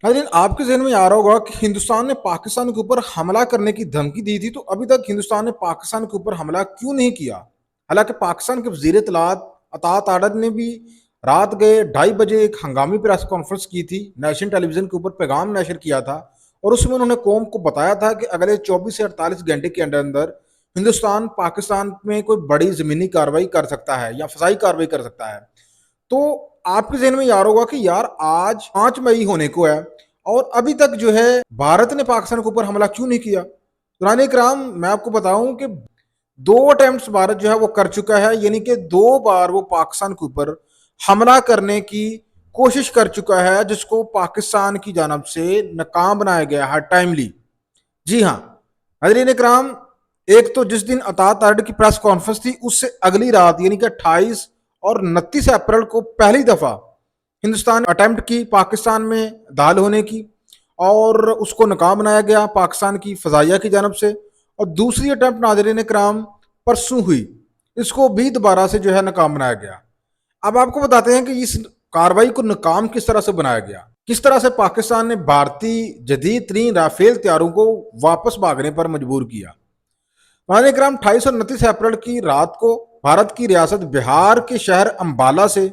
नाज़रीन, आपके ज़हन में आ रहा होगा कि हिंदुस्तान ने पाकिस्तान के ऊपर हमला करने की धमकी दी थी, तो अभी तक हिंदुस्तान ने पाकिस्तान के ऊपर हमला क्यों नहीं किया? हालांकि पाकिस्तान के वज़ीर इत्तलात अतात आडर ने भी रात के 2:30 बजे एक हंगामी प्रेस कॉन्फ्रेंस की थी, नेशनल टेलीविज़न के ऊपर पैगाम नशर किया था और उसमें उन्होंने कौम को बताया था कि अगले 24 से 48 घंटे के अंदर अंदर हिंदुस्तान पाकिस्तान में कोई बड़ी ज़मीनी कार्रवाई कर सकता है या फ़िज़ाई कार्रवाई कर सकता है। तो आपके ज़हन में यार होगा कि यार आज 5 मई होने को है और अभी तक जो है भारत ने पाकिस्तान के ऊपर हमला क्यों नहीं किया? कुरान कराम मैं आपको बताऊं कि 2 अटेम्प्ट्स भारत जो है वो कर चुका है, यानी कि 2 बार वो पाकिस्तान के ऊपर हमला करने की कोशिश कर चुका है, जिसको पाकिस्तान की जानब से नाकाम बनाया गया है टाइमली। जी हाँ, नाज़रीन कराम, एक तो जिस दिन अतात आर्डर की प्रेस कॉन्फ्रेंस थी उससे अगली रात यानी कि 28 और 29 अप्रैल को पहली दफ़ा हिंदुस्तान अटेम्प्ट की पाकिस्तान में दाखिल होने की और उसको नाकाम बनाया गया पाकिस्तान की फ़ज़ाइया की जानब से। और दूसरी अटेम्प्ट नाज़रीन कराम परसों हुई, इसको भी दोबारा से जो है नाकाम बनाया गया। अब आपको बताते हैं कि इस कार्रवाई को नाकाम किस तरह से बनाया गया, किस तरह से पाकिस्तान ने भारतीय जदीद तरीन राफेल तैयारों को वापस भागने पर मजबूर किया। माने ग्राम 28 और 29 अप्रैल की रात को भारत की रियासत बिहार के शहर अंबाला से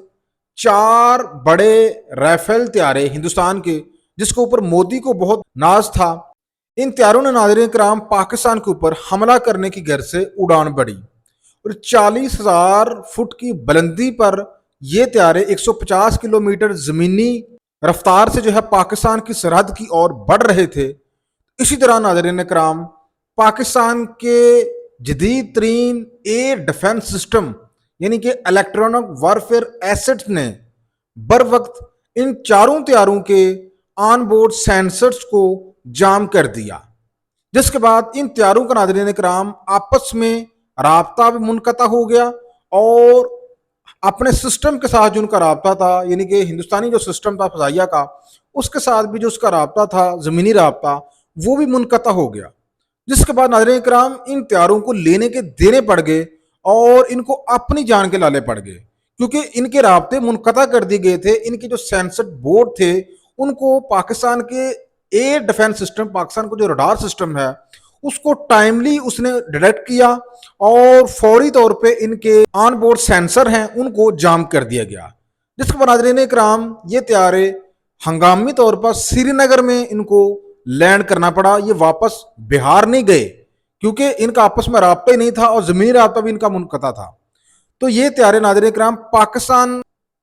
4 बड़े राफेल तैयारे हिंदुस्तान के, जिसके ऊपर मोदी को बहुत नाज था, इन तैयारों ने नाज़रीन कराम पाकिस्तान के ऊपर हमला करने की गर्ज से उड़ान भरी और 40,000 फुट की बुलंदी पर ये तैयारे 150 किलोमीटर जमीनी रफ्तार से जो है पाकिस्तान की सरहद की ओर बढ़ रहे थे। इसी तरह नाज़रीन कराम पाकिस्तान के जदीद तरीन एयर डिफेंस सिस्टम यानी कि इलेक्ट्रॉनिक वारफेयर एसेट्स ने बर वक्त इन चारों तैयारों के ऑन बोर्ड सेंसर्स को जाम कर दिया, जिसके बाद इन तैयारों का नाज़रीन कराम आपस में राब्ता भी मुनक़ता हो गया और अपने सिस्टम के साथ जो उनका राब्ता था, यानी कि हिंदुस्तानी जो सिस्टम था फ़ज़ाइया का, उसके साथ भी जो उसका राब्ता था ज़मीनी राब्ता, वो भी मुनक़ता हो गया। जिसके बाद नाज़रीन कराम इन तैयारों को लेने के देने पड़ गए और इनको अपनी जान के लाले पड़ गए, क्योंकि इनके राब्ते मुनक़ता कर दिए गए थे। इनके जो सेंसर बोर्ड थे उनको पाकिस्तान के एयर डिफेंस सिस्टम, पाकिस्तान को जो रडार सिस्टम है उसको टाइमली उसने डिटेक्ट किया और फौरी तौर पे इनके ऑन बोर्ड सेंसर हैं उनको जाम कर दिया गया। जिसके बाद नाज़रीन कराम ये तैयारे हंगामी तौर पर श्रीनगर में इनको लैंड करना पड़ा, ये वापस बिहार नहीं गए क्योंकि इनका आपस में राब्ता ही नहीं था और ज़मीनी राब्ता भी इनका मुनक़ता था। तो ये तैयारे नाज़रीन कराम पाकिस्तान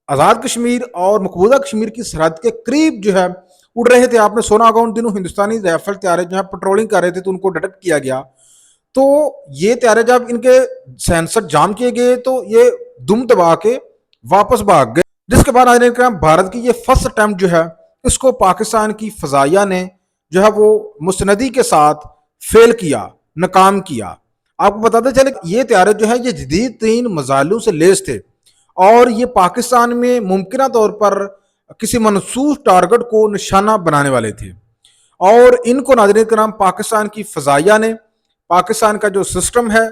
आज़ाद कश्मीर और मकबूजा कश्मीर की सरहद के करीब जो है उड़ रहे थे। आपने सुना होगा उन दिनों हिंदुस्तानी राइफल तैयारे जो है पेट्रोलिंग कर रहे थे तो उनको डिटेक्ट किया गया। तो ये तैयारे जब इनके सेंसर जाम किए गए तो ये दुम दबा के वापस भाग गए। जिसके बाद नाज़रीन कराम भारत की ये फर्स्ट अटैम्प्ट जो है इसको पाकिस्तान की फ़ज़ाइया ने जो है वो मुस्तनदी के साथ फेल किया, नाकाम किया। आपको बताते चले ये तैयारे जो है ये जदीद तीन मजालों से लेस थे और ये पाकिस्तान में मुमकिन तौर पर किसी मनसूस टारगेट को निशाना बनाने वाले थे और इनको नाज़रीन कराम पाकिस्तान की फ़ज़ाइया ने, पाकिस्तान का जो सिस्टम है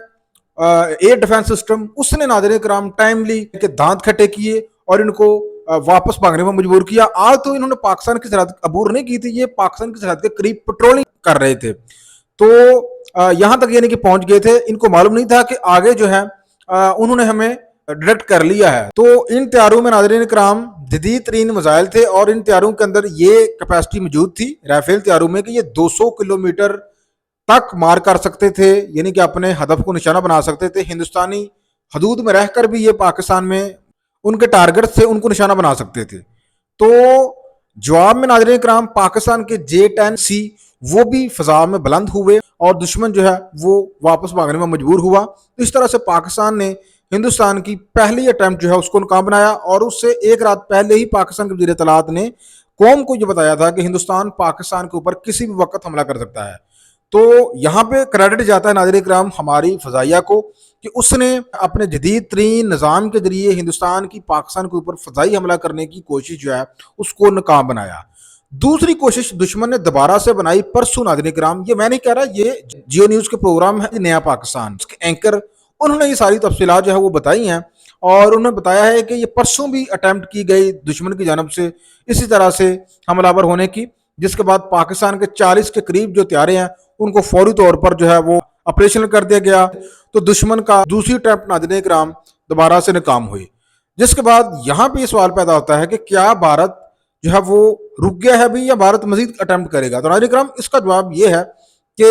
एयर डिफेंस सिस्टम, उसने नाज़रीन कराम टाइमली के दांत खट्टे किए और इनको वापस भागने पर मजबूर किया। आज तो इन्होंने पाकिस्तान की सरहद अबूर नहीं की थी, ये पाकिस्तान की सरहद के करीब पेट्रोलिंग कर रहे थे, तो यहां तक यानी कि पहुंच गए थे। इनको मालूम नहीं था कि आगे जो है उन्होंने हमें डिटेक्ट कर लिया है। तो इन तैयारों में नाज़रीन कराम जदीद तरीन मिसाइल थे और इन तैयारों के अंदर ये कैपेसिटी मौजूद थी राफेल तैयारों में कि ये 200 किलोमीटर तक मार कर सकते थे, यानी कि अपने हदफ को निशाना बना सकते थे। हिंदुस्तानी हदूद में रहकर भी ये पाकिस्तान में उनके टारगेट से उनको निशाना बना सकते थे। तो जवाब में नाज़रीन कराम पाकिस्तान के J-10C वो भी फ़ज़ा में बुलंद हुए और दुश्मन जो है वो वापस भागने में मजबूर हुआ। इस तरह से पाकिस्तान ने हिंदुस्तान की पहली अटैम्प्ट जो है उसको नाकाम बनाया और उससे एक रात पहले ही पाकिस्तान के वज़ीर इत्तलात ने कौम को ये बताया था कि हिंदुस्तान पाकिस्तान के ऊपर किसी भी वक्त हमला कर सकता है। तो यहाँ पे क्रेडिट जाता है नाज़रीन कराम हमारी फ़ज़ाइया को कि उसने अपने जदीद तरीन निज़ाम के जरिए हिंदुस्तान की पाकिस्तान के ऊपर फ़ज़ाई हमला करने की कोशिश जो है उसको नाकाम बनाया। दूसरी कोशिश दुश्मन ने दोबारा से बनाई परसों नाज़रीन कराम, ये मैं नहीं कह रहा, ये जियो न्यूज़ के प्रोग्राम है नया पाकिस्तान, उसके एंकर उन्होंने ये सारी तफसीलात जो है वो बताई हैं और उन्होंने बताया है कि ये परसों भी अटैम्प्ट की गई दुश्मन की जानब से इसी तरह से हमलावर होने की, जिसके बाद पाकिस्तान के 40 के करीब जो त्यारे हैं उनको फौरी तौर पर जो है वो ऑपरेशन कर दिया गया। तो दुश्मन का दूसरी अटैम्प्ट नाज़रीन किराम दोबारा से नाकाम हुई। जिसके बाद यहाँ पे ये सवाल पैदा होता है कि क्या भारत जो है वो रुक गया है अभी या भारत मजीद अटेम्प्ट करेगा। तो नाज़रीन किराम इसका जवाब ये है कि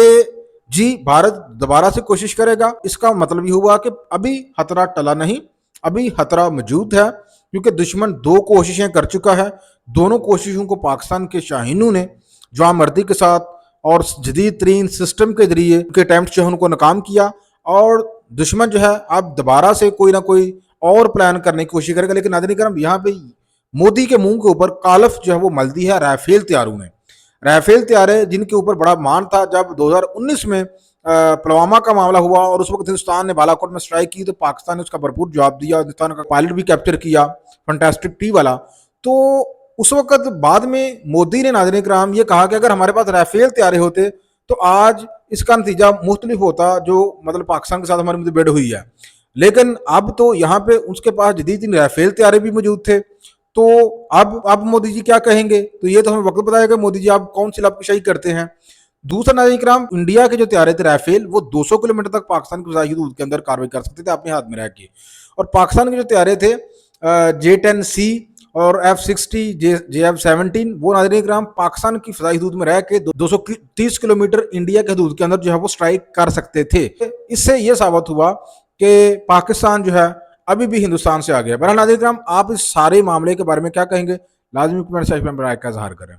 जी भारत दोबारा से कोशिश करेगा। इसका मतलब ये हुआ कि अभी खतरा टला नहीं, अभी खतरा मौजूद है, क्योंकि दुश्मन दो कोशिशें कर चुका है। दोनों कोशिशों को पाकिस्तान के शाहीनों ने जवामर्दी के साथ और जदीद तरीन सिस्टम के जरिए उनके अटैम्प्ट जो है उनको नाकाम किया, और दुश्मन जो है अब दोबारा से कोई ना कोई और प्लान करने की कोशिश करेगा। लेकिन नाज़रीन करम यहाँ पे मोदी के मुंह के ऊपर कालफ जो है वो मल दी है राफेल तैयारों ने। राफेल तैयारे जिनके ऊपर बड़ा मान था जब 2019 में पुलवामा का मामला हुआ और उस वक्त हिंदुस्तान ने बालाकोट में स्ट्राइक की तो पाकिस्तान ने उसका भरपूर जवाब दिया। हिंदुस्तान का पायलट भी कैप्चर किया, फंटास्टिक टी वाला। तो उस वक्त बाद में मोदी ने नाज़रीन किराम ये कहा कि अगर हमारे पास राफेल तैयारे होते तो आज इसका नतीजा मुख्तलिफ होता, जो मतलब पाकिस्तान के साथ हमारी मुठभेड़ हुई है। लेकिन अब तो यहाँ पे उसके पास जदीद राफेल तैयारे भी मौजूद थे। तो अब मोदी जी क्या कहेंगे, तो ये तो हमें वक्त बताएगा मोदी जी आप कौन सी लापरवाही करते हैं। दूसरा नाज़रीन किराम, इंडिया के जो तैयारे थे राफेल वो 200 किलोमीटर तक पाकिस्तान की फ़िज़ाई हदूद के अंदर कार्रवाई कर सकते थे अपने हाथ में रह के, और पाकिस्तान के जो तैयारे थे J-10C और F-60 JF-17 वो नाज़रीन किराम पाकिस्तान की फ़िज़ाई हदूद में रह के 230 किलोमीटर इंडिया के हदूद के अंदर जो है वो स्ट्राइक कर सकते थे। इससे ये साबित हुआ कि पाकिस्तान जो है अभी भी हिंदुस्तान से आ गया। बहरहाल नाज़रीन किराम आप इस सारे मामले के बारे में क्या कहेंगे, लाजमी कमेंट सेक्शन में राय का इज़हार करें।